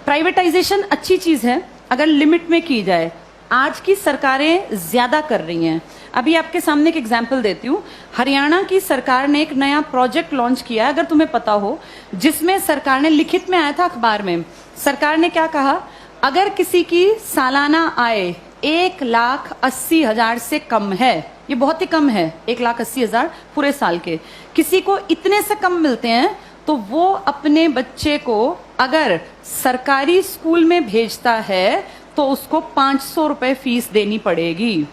Privatisation अच्छी चीज है अगर लिमिट में की जाए। आज की सरकारें ज्यादा कर रही हैं। अभी आपके सामने एक एग्जाम्पल देती हूँ। हरियाणा की सरकार ने एक नया प्रोजेक्ट लॉन्च किया है, अगर तुम्हें पता हो, जिसमें सरकार ने, लिखित में आया था अखबार में, सरकार ने क्या कहा, अगर किसी की सालाना आय 1,80,000 से कम है, ये बहुत ही कम है, 1,80,000 पूरे साल के, किसी को इतने से कम मिलते हैं तो वो अपने बच्चे को अगर सरकारी स्कूल में भेजता है तो उसको 500 रुपए फीस देनी पड़ेगी।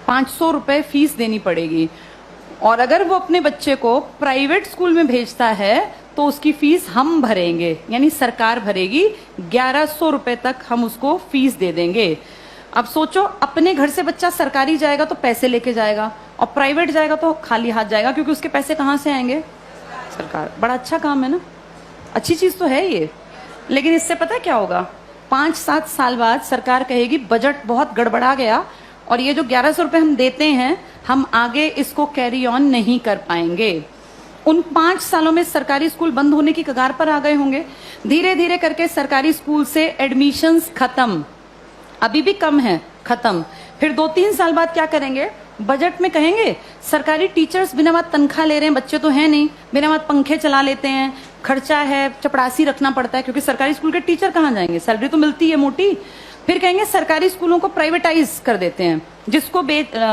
500 रुपए फीस देनी पड़ेगी। और अगर वो अपने बच्चे को प्राइवेट स्कूल में भेजता है तो उसकी फीस हम भरेंगे, यानी सरकार भरेगी। 1,100 रुपए तक हम उसको फीस दे देंगे। अब सोचो, अपने घर से बच्चा सरकारी जाएगा तो पैसे लेके जाएगा और प्राइवेट जाएगा तो खाली हाथ जाएगा, क्योंकि उसके पैसे कहाँ से आएंगे? सरकार। बड़ा अच्छा काम है ना, अच्छी चीज तो है ये। लेकिन इससे पता है क्या होगा? 5-7 साल बाद सरकार कहेगी बजट बहुत गड़बड़ा गया और ये जो 1,100 रुपए हम देते हैं, हम आगे इसको कैरी ऑन नहीं कर पाएंगे। उन 5 सालों में सरकारी स्कूल बंद होने की कगार पर आ गए होंगे। धीरे धीरे करके सरकारी स्कूल से एडमिशंस खत्म, अभी भी कम है, खत्म। फिर 2-3 साल बाद क्या करेंगे? बजट में कहेंगे सरकारी टीचर्स बिना बात तनख्वाह ले रहे हैं, बच्चे तो हैं नहीं, बिना बात पंखे चला लेते हैं, खर्चा है, चपरासी रखना पड़ता है, क्योंकि सरकारी स्कूल के टीचर कहाँ जाएंगे, सैलरी तो मिलती है मोटी। फिर कहेंगे सरकारी स्कूलों को प्राइवेटाइज कर देते हैं, जिसको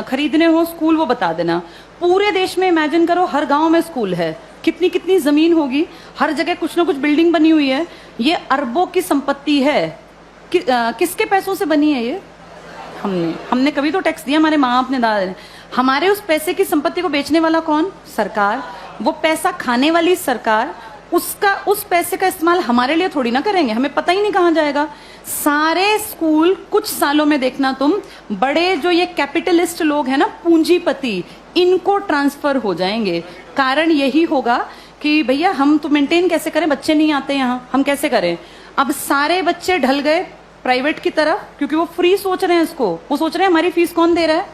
खरीदने हो स्कूल वो बता देना। पूरे देश में इमेजिन करो, हर गांव में स्कूल है, कितनी कितनी जमीन होगी, हर जगह कुछ ना कुछ बिल्डिंग बनी हुई है। ये अरबों की संपत्ति है। किसके पैसों से बनी है ये? हमने कभी तो टैक्स दिया, हमारे माँ बाप ने, दादा ने। हमारे उस पैसे की संपत्ति को बेचने वाला कौन? सरकार। वो पैसा खाने वाली सरकार। उस पैसे का इस्तेमाल हमारे लिए थोड़ी ना करेंगे, हमें पता ही नहीं कहाँ जाएगा। सारे स्कूल कुछ सालों में देखना तुम, बड़े जो ये कैपिटलिस्ट लोग हैं ना, पूंजीपति, इनको ट्रांसफर हो जाएंगे। कारण यही होगा कि भैया हम तो मेंटेन कैसे करें, बच्चे नहीं आते यहाँ, हम कैसे करें? अब सारे बच्चे ढल गए प्राइवेट की तरफ, क्योंकि वो फ्री सोच रहे हैं इसको। वो सोच रहे हैं हमारी फीस कौन दे रहा है?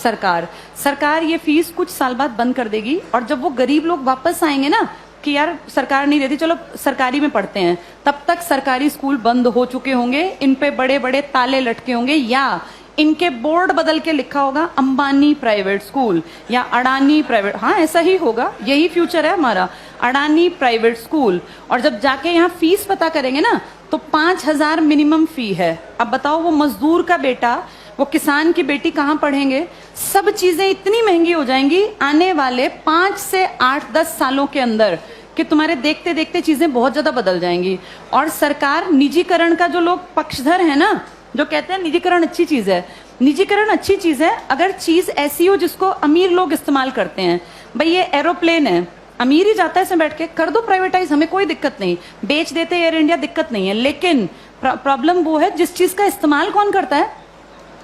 सरकार। सरकार ये फीस कुछ साल बाद बंद कर देगी और जब वो गरीब लोग वापस आएंगे ना कि यार सरकार नहीं देती, चलो सरकारी में पढ़ते हैं, तब तक सरकारी स्कूल बंद हो चुके होंगे, इन पे बड़े बड़े ताले लटके होंगे, या इनके बोर्ड बदल के लिखा होगा अंबानी प्राइवेट स्कूल या अडानी प्राइवेट। हाँ, ऐसा ही होगा, यही फ्यूचर है हमारा, अडानी प्राइवेट स्कूल। और जब जाके यहाँ फीस पता करेंगे ना तो 5,000 मिनिमम फी है। अब बताओ, वो मजदूर का बेटा, वो किसान की बेटी कहाँ पढ़ेंगे? सब चीजें इतनी महंगी हो जाएंगी आने वाले 5 से 8-10 सालों के अंदर कि तुम्हारे देखते देखते चीजें बहुत ज्यादा बदल जाएंगी। और सरकार निजीकरण का, जो लोग पक्षधर है ना, जो कहते हैं निजीकरण अच्छी चीज है, निजीकरण अच्छी चीज है अगर चीज ऐसी हो जिसको अमीर लोग इस्तेमाल करते हैं। भाई ये एरोप्लेन है, अमीर ही जाता है इसमें बैठ के, कर दो प्राइवेटाइज, हमें कोई दिक्कत नहीं, बेच देते एयर इंडिया, दिक्कत नहीं है। लेकिन प्रॉब्लम वो है जिस चीज का इस्तेमाल कौन करता है?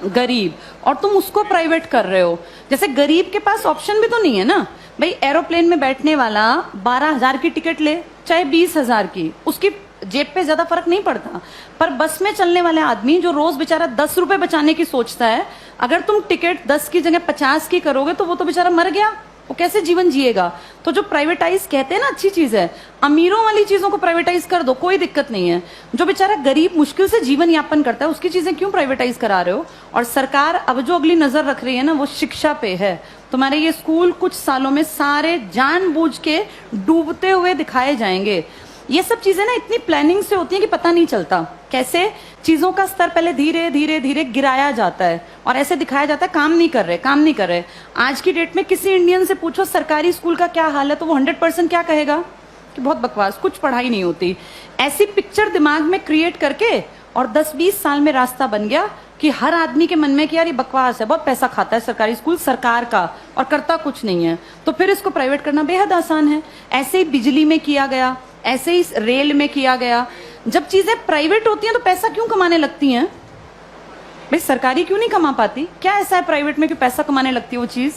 गरीब। और तुम उसको प्राइवेट कर रहे हो। जैसे गरीब के पास ऑप्शन भी तो नहीं है ना। भाई एरोप्लेन में बैठने वाला 12,000 की टिकट ले चाहे 20,000 की, उसकी जेब पे ज्यादा फर्क नहीं पड़ता। पर बस में चलने वाले आदमी जो रोज बेचारा 10 रुपए बचाने की सोचता है, अगर तुम टिकट 10 की जगह 50 की करोगे तो वो तो बेचारा मर गया, वो कैसे जीवन जिएगा? तो जो प्राइवेटाइज कहते हैं ना अच्छी चीज है, अमीरों वाली चीजों को प्राइवेटाइज कर दो, कोई दिक्कत नहीं है। जो बेचारा गरीब मुश्किल से जीवन यापन करता है उसकी चीजें क्यों प्राइवेटाइज करा रहे हो? और सरकार अब जो अगली नजर रख रही है ना, वो शिक्षा पे है। तुम्हारे ये स्कूल कुछ सालों में सारे जानबूझ के डूबते हुए दिखाए जाएंगे। ये सब चीजें ना इतनी प्लानिंग से होती है कि पता नहीं चलता कैसे चीजों का स्तर पहले धीरे धीरे धीरे गिराया जाता है और ऐसे दिखाया जाता है काम नहीं कर रहे, काम नहीं कर रहे। आज की डेट में किसी इंडियन से पूछो सरकारी स्कूल का क्या हाल है तो वो 100% क्या कहेगा कि बहुत बकवास, कुछ पढ़ाई नहीं होती। ऐसी पिक्चर दिमाग में क्रिएट करके और 10-20 साल में रास्ता बन गया कि हर आदमी के मन में कि यार ये बकवास है, बहुत पैसा खाता है सरकारी स्कूल सरकार का और करता कुछ नहीं है, तो फिर इसको प्राइवेट करना बेहद आसान है। ऐसे ही बिजली में किया गया, ऐसे ही रेल में किया गया। जब चीजें प्राइवेट होती हैं तो पैसा क्यों कमाने लगती हैं? भाई सरकारी क्यों नहीं कमा पाती? क्या ऐसा है प्राइवेट में कि पैसा कमाने लगती है वो चीज?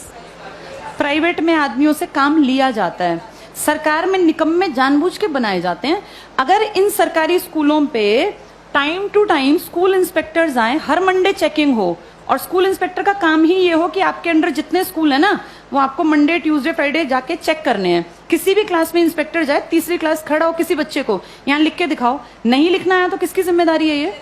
प्राइवेट में आदमियों से काम लिया जाता है, सरकार में निकम्मे जानबूझ के बनाए जाते हैं। अगर इन सरकारी स्कूलों पे time to time school inspectors आए, हर मंडे चेकिंग हो, और स्कूल इंस्पेक्टर का काम ही ये हो कि आपके अंडर जितने स्कूल है ना वो आपको मंडे ट्यूसडे फ्राइडे जाके चेक करने हैं। किसी भी क्लास में इंस्पेक्टर जाए, तीसरी क्लास खड़ा हो, किसी बच्चे को यहाँ लिख के दिखाओ, नहीं लिखना है तो किसकी जिम्मेदारी है? ये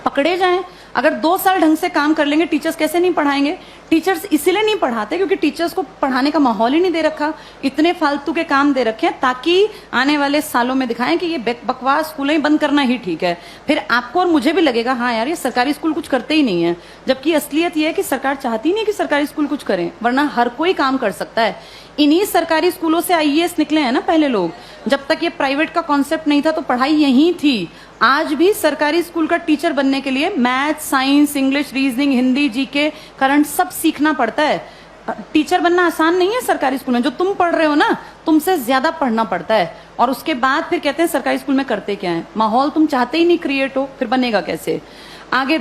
पकड़े जाएं। अगर 2 साल ढंग से काम कर लेंगे, टीचर्स कैसे नहीं पढ़ाएंगे? टीचर्स इसलिए नहीं पढ़ाते क्योंकि टीचर्स को पढ़ाने का माहौल ही नहीं दे रखा, इतने फालतू के काम दे रखे हैं ताकि आने वाले सालों में दिखाएं कि ये बकवास स्कूलें बंद करना ही ठीक है। फिर आपको और मुझे भी लगेगा हाँ यार ये सरकारी स्कूल कुछ करते ही नहीं है, जबकि असलियत ये है कि सरकार चाहती नहीं कि सरकारी स्कूल कुछ करें, वरना हर कोई काम कर सकता है। इन्हीं सरकारी स्कूलों से आईएएस निकले हैं ना पहले लोग। जब तक ये प्राइवेट का कॉन्सेप्ट नहीं था तो पढ़ाई यहीं थी। आज भी सरकारी स्कूल का टीचर बनने के लिए math, science, English, reasoning, Hindi, GK, current सब सीखना पड़ता है। टीचर बनना आसान नहीं है सरकारी स्कूल में। जो तुम पढ़ रहे हो ना, तुमसे ज्यादा पढ़ना पड़ता है। और उसके बाद फिर कहते हैं सरकारी स्कूल में करते क्या है। माहौल तुम चाहते ही नहीं क्रिएट हो, फिर बनेगा कैसे? आगे